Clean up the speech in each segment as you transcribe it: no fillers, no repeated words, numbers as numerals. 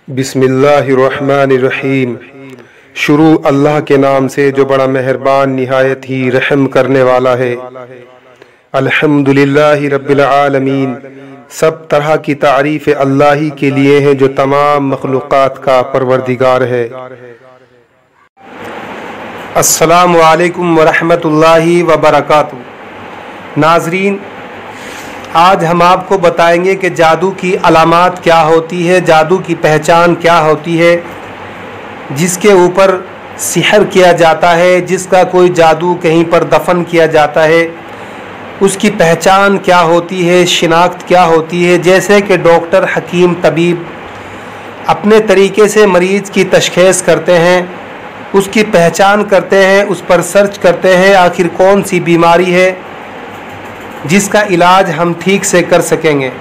बिस्मिल्लाहिर्रहमानिर्रहीम। शुरू अल्लाह के नाम से जो बड़ा मेहरबान निहायत ही रहम करने वाला है। अल्हम्दुलिल्लाहि रब्बिल आलमीन। सब तरह की तारीफ़ अल्लाह ही के लिए है जो तमाम मखलूक़ात का परवरदिगार है। अस्सलामु अलैकुम वरहमतुल्लाहि वबरकातुहू। नाज़रीन, आज हम आपको बताएंगे कि जादू की अलामात क्या होती है, जादू की पहचान क्या होती है। जिसके ऊपर सिहर किया जाता है, जिसका कोई जादू कहीं पर दफन किया जाता है, उसकी पहचान क्या होती है, शिनाख्त क्या होती है। जैसे कि डॉक्टर, हकीम, तबीब अपने तरीके से मरीज़ की तशख़ीस करते हैं, उसकी पहचान करते हैं, उस पर सर्च करते हैं आखिर कौन सी बीमारी है जिसका इलाज हम ठीक से कर सकेंगे।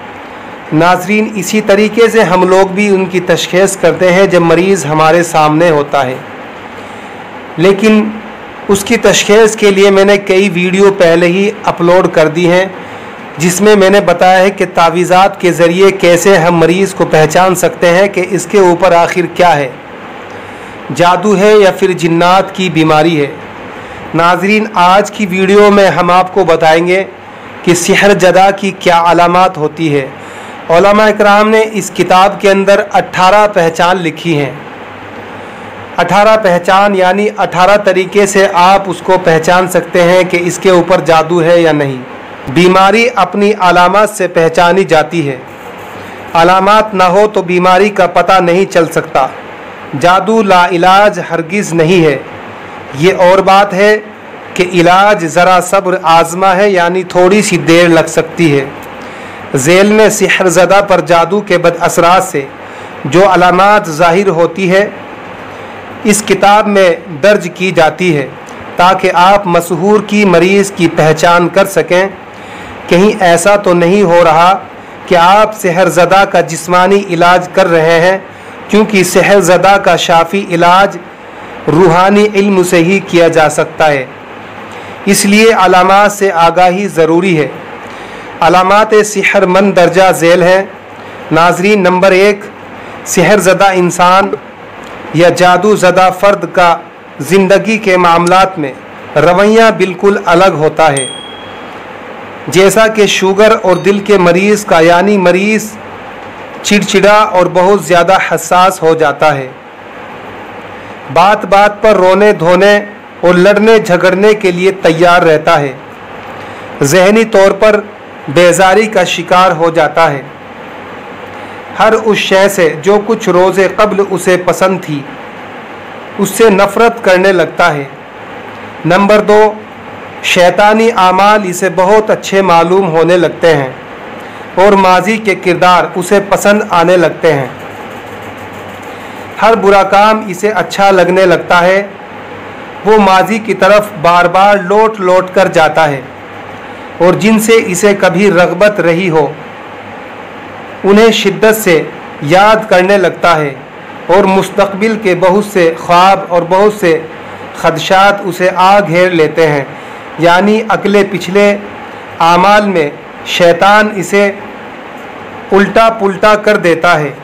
नाज़रीन, इसी तरीके से हम लोग भी उनकी तशख़ीस करते हैं जब मरीज़ हमारे सामने होता है। लेकिन उसकी तशख़ीस के लिए मैंने कई वीडियो पहले ही अपलोड कर दी हैं, जिसमें मैंने बताया है कि तावीज़ात के ज़रिए कैसे हम मरीज़ को पहचान सकते हैं कि इसके ऊपर आखिर क्या है, जादू है या फिर जिन्नात की बीमारी है। नाज़रीन, आज की वीडियो में हम आपको बताएंगे कि सिहर ज़दा की क्या अलामात होती है। उलमा इकराम ने इस किताब के अंदर 18 पहचान लिखी हैं। 18 पहचान यानी 18 तरीके से आप उसको पहचान सकते हैं कि इसके ऊपर जादू है या नहीं। बीमारी अपनी अलामात से पहचानी जाती है। अलामात ना हो तो बीमारी का पता नहीं चल सकता। जादू लाइलाज हरगिज़ नहीं है। ये और बात है कि इलाज ज़रा सब्र आज़मा है, यानी थोड़ी सी देर लग सकती है। झेल में सिहर ज़दा पर जादू के बदअसरात से जो अलामात ज़ाहिर होती है, इस किताब में दर्ज की जाती है ताकि आप मशहूर की मरीज़ की पहचान कर सकें। कहीं ऐसा तो नहीं हो रहा कि आप सिहर ज़दा का जिस्मानी इलाज कर रहे हैं, क्योंकि सिहर ज़दा का शाफ़ी इलाज रूहानी इल्म से ही किया जा सकता है। इसलिए अलामात से आगाही ज़रूरी है। अलामात सिहर मन दर्जा झेल है। नाज़रीन, नंबर 1, सिहर ज़दा इंसान या जादू ज़दा फ़र्द का ज़िंदगी के मामलात में रवैया बिल्कुल अलग होता है। जैसा कि शुगर और दिल के मरीज़ का, यानी मरीज़ चिड़चिड़ा और बहुत ज़्यादा हसास हो जाता है, बात बात पर रोने धोने और लड़ने झगड़ने के लिए तैयार रहता है, ज़हनी तौर पर बेजारी का शिकार हो जाता है, हर उस शय से जो कुछ रोज़े क़ब्ल उसे पसंद थी उससे नफ़रत करने लगता है। नंबर 2, शैतानी आमाल इसे बहुत अच्छे मालूम होने लगते हैं और माजी के किरदार उसे पसंद आने लगते हैं। हर बुरा काम इसे अच्छा लगने लगता है। वो माजी की तरफ बार बार लौट लौट कर जाता है और जिनसे इसे कभी रग़बत रही हो उन्हें शिद्दत से याद करने लगता है और मुस्तक़बिल के बहुत से ख्वाब और बहुत से ख़दशात उसे आ घेर लेते हैं। यानी अगले पिछले आमाल में शैतान इसे उल्टा पुल्टा कर देता है।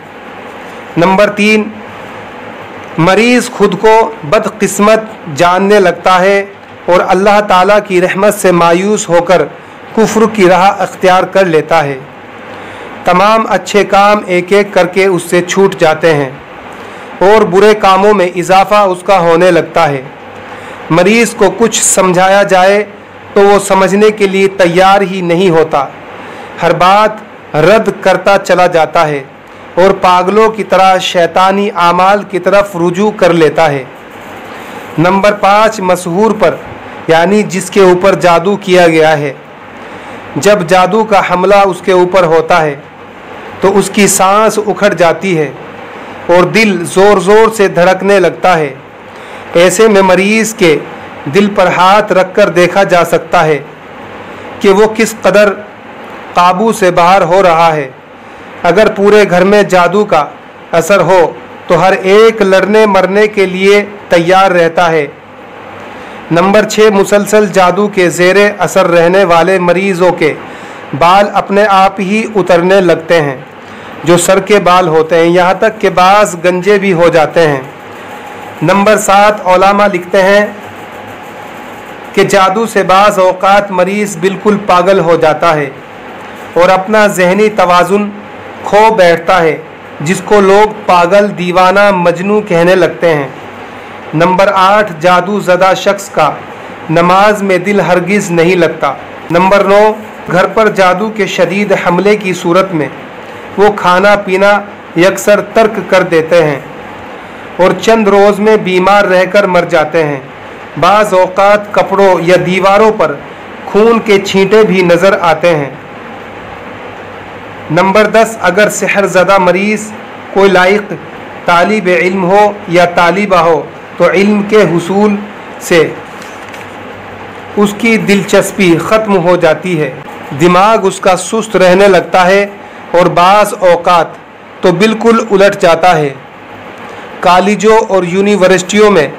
नंबर 3, मरीज़ खुद को बदकिस्मत जानने लगता है और अल्लाह ताला की रहमत से मायूस होकर कुफ्र की राह अख्तियार कर लेता है। तमाम अच्छे काम एक एक करके उससे छूट जाते हैं और बुरे कामों में इजाफ़ा उसका होने लगता है। मरीज़ को कुछ समझाया जाए तो वो समझने के लिए तैयार ही नहीं होता, हर बात रद्द करता चला जाता है और पागलों की तरह शैतानी आमाल की तरफ रुजू कर लेता है। नंबर 5, मशहूर पर, यानी जिसके ऊपर जादू किया गया है, जब जादू का हमला उसके ऊपर होता है तो उसकी सांस उखड़ जाती है और दिल ज़ोर ज़ोर से धड़कने लगता है। ऐसे में मरीज़ के दिल पर हाथ रखकर देखा जा सकता है कि वो किस कदर काबू से बाहर हो रहा है। अगर पूरे घर में जादू का असर हो तो हर एक लड़ने मरने के लिए तैयार रहता है। नंबर 6, मुसलसल जादू के ज़ेरे असर रहने वाले मरीज़ों के बाल अपने आप ही उतरने लगते हैं। जो सर के बाल होते हैं, यहाँ तक के बाज़ गंजे भी हो जाते हैं। नंबर 7, उलमा लिखते हैं कि जादू से बाज़ औक़ात मरीज़ बिल्कुल पागल हो जाता है और अपना जहनी तवाज़ुन खो बैठता है, जिसको लोग पागल, दीवाना, मजनू कहने लगते हैं। नंबर 8, जादू ज़दा शख्स का नमाज में दिल हरगिज़ नहीं लगता। नंबर 9, घर पर जादू के शदीद हमले की सूरत में वो खाना पीना यकसर तर्क कर देते हैं और चंद रोज़ में बीमार रहकर मर जाते हैं। बाज़ औक़ात कपड़ों या दीवारों पर खून के छींटे भी नज़र आते हैं। नंबर 10, अगर सेहरज़दा मरीज़ कोई लायक तालिब इल्म हो या तालिबा हो तो इल्म के हुसूल से उसकी दिलचस्पी ख़त्म हो जाती है, दिमाग उसका सुस्त रहने लगता है और बाज़ औक़ात तो बिल्कुल उलट जाता है। कॉलेजों और यूनिवर्सिटियों में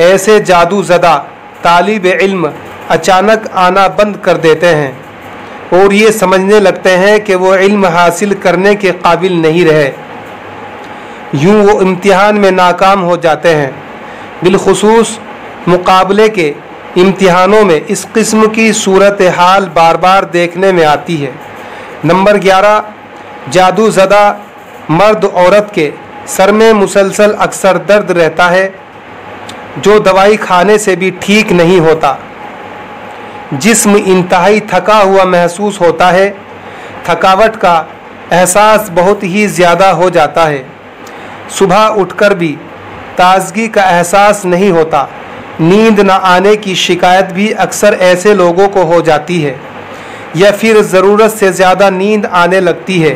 ऐसे जादू ज़दा तालिब इल्म अचानक आना बंद कर देते हैं और ये समझने लगते हैं कि वो इल्म हासिल करने के काबिल नहीं रहे। यूँ वो इम्तिहान में नाकाम हो जाते हैं। बिलखुसूस मुकाबले के इम्तिहानों में इस किस्म की सूरत हाल बार बार देखने में आती है। नंबर 11, जादू ज़दा मर्द औरत के सर में मुसलसल अक्सर दर्द रहता है, जो दवाई खाने से भी ठीक नहीं होता। जिस्म इंतहाई थका हुआ महसूस होता है, थकावट का एहसास बहुत ही ज़्यादा हो जाता है। सुबह उठकर भी ताज़गी का एहसास नहीं होता। नींद न आने की शिकायत भी अक्सर ऐसे लोगों को हो जाती है या फिर ज़रूरत से ज़्यादा नींद आने लगती है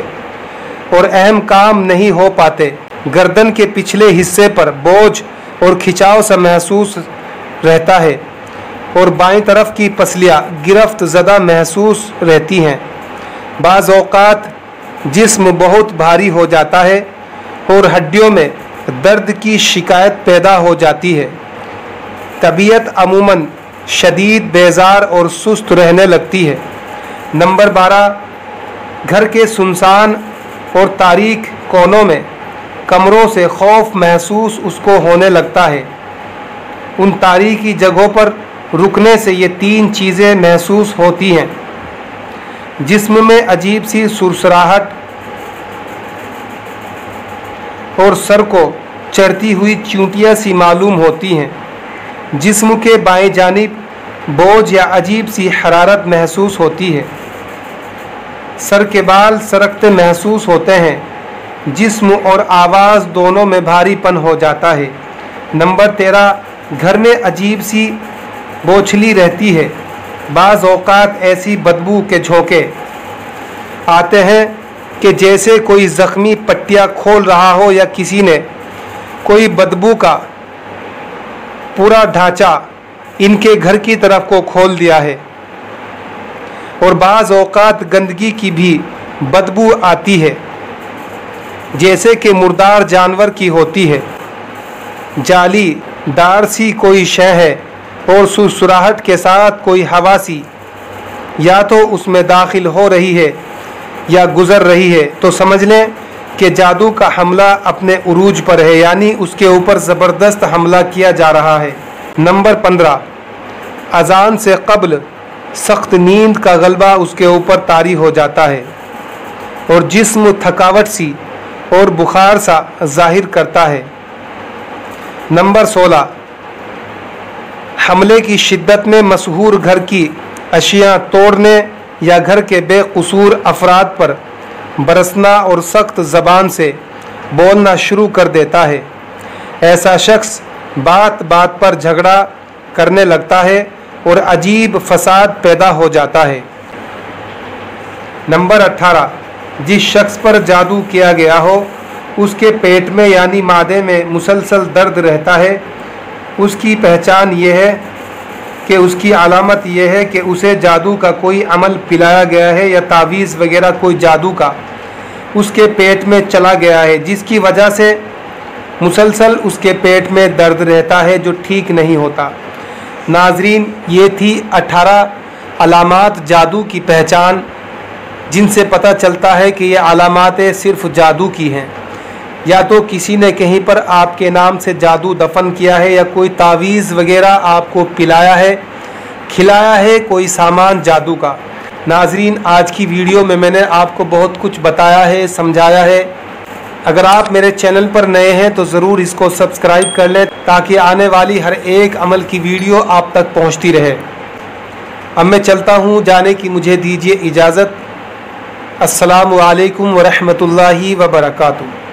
और अहम काम नहीं हो पाते। गर्दन के पिछले हिस्से पर बोझ और खिंचाव सा महसूस रहता है और बाईं तरफ की पसलियाँ गिरफ्त ज़दा महसूस रहती हैं। बाज़ औक़ात जिस्म बहुत भारी हो जाता है और हड्डियों में दर्द की शिकायत पैदा हो जाती है। तबीयत अमूमन शदीद बेजार और सुस्त रहने लगती है। नंबर 12, घर के सुनसान और तारीक कोनों में कमरों से खौफ महसूस उसको होने लगता है। उन तारीकी जगहों पर रुकने से ये 3 चीज़ें महसूस होती हैं। जिस्म में अजीब सी सुरसराहट और सर को चढ़ती हुई चूंटियाँ सी मालूम होती हैं। जिस्म के बाएं जानिब बोझ या अजीब सी हरारत महसूस होती है। सर के बाल सरकते महसूस होते हैं। जिस्म और आवाज़ दोनों में भारीपन हो जाता है। नंबर 13, घर में अजीब सी बोझली रहती है। बाज़ औक़ात ऐसी बदबू के झोंके आते हैं कि जैसे कोई ज़ख्मी पट्टियाँ खोल रहा हो या किसी ने कोई बदबू का पूरा ढांचा इनके घर की तरफ को खोल दिया है। और बाज़ औक़ात गंदगी की भी बदबू आती है, जैसे कि मुर्दार जानवर की होती है। जाली दार सी कोई शय है और सुरसुराहट के साथ कोई हवा सी या तो उसमें दाखिल हो रही है या गुज़र रही है, तो समझ लें कि जादू का हमला अपने उरूज पर है, यानी उसके ऊपर ज़बरदस्त हमला किया जा रहा है। नंबर 15, अज़ान से क़ब्ल सख्त नींद का गलबा उसके ऊपर तारी हो जाता है और जिस्म थकावट सी और बुखार सा जाहिर करता है। नंबर 16, हमले की शिद्दत में मशहूर घर की अशियाँ तोड़ने या घर के बेकसूर अफराद पर बरसना और सख्त ज़बान से बोलना शुरू कर देता है। ऐसा शख्स बात बात पर झगड़ा करने लगता है और अजीब फसाद पैदा हो जाता है। नंबर 18, जिस शख्स पर जादू किया गया हो उसके पेट में यानी मादे में मुसलसल दर्द रहता है। उसकी पहचान ये है कि उसकी अलामत यह है कि उसे जादू का कोई अमल पिलाया गया है या तावीज़ वगैरह कोई जादू का उसके पेट में चला गया है, जिसकी वजह से मुसलसल उसके पेट में दर्द रहता है जो ठीक नहीं होता। नाजरीन, ये थी 18 अलामात जादू की पहचान जिनसे पता चलता है कि ये अलामातें सिर्फ जादू की हैं। या तो किसी ने कहीं पर आपके नाम से जादू दफन किया है, या कोई तावीज़ वगैरह आपको पिलाया है, खिलाया है कोई सामान जादू का। नाजरीन, आज की वीडियो में मैंने आपको बहुत कुछ बताया है, समझाया है। अगर आप मेरे चैनल पर नए हैं तो ज़रूर इसको सब्सक्राइब कर लें, ताकि आने वाली हर एक अमल की वीडियो आप तक पहुंचती रहे। अब मैं चलता हूं, जाने की मुझे दीजिए इजाज़त। अस्सलामु अलैकुम व रहमतुल्लाहि व बरकातुहू।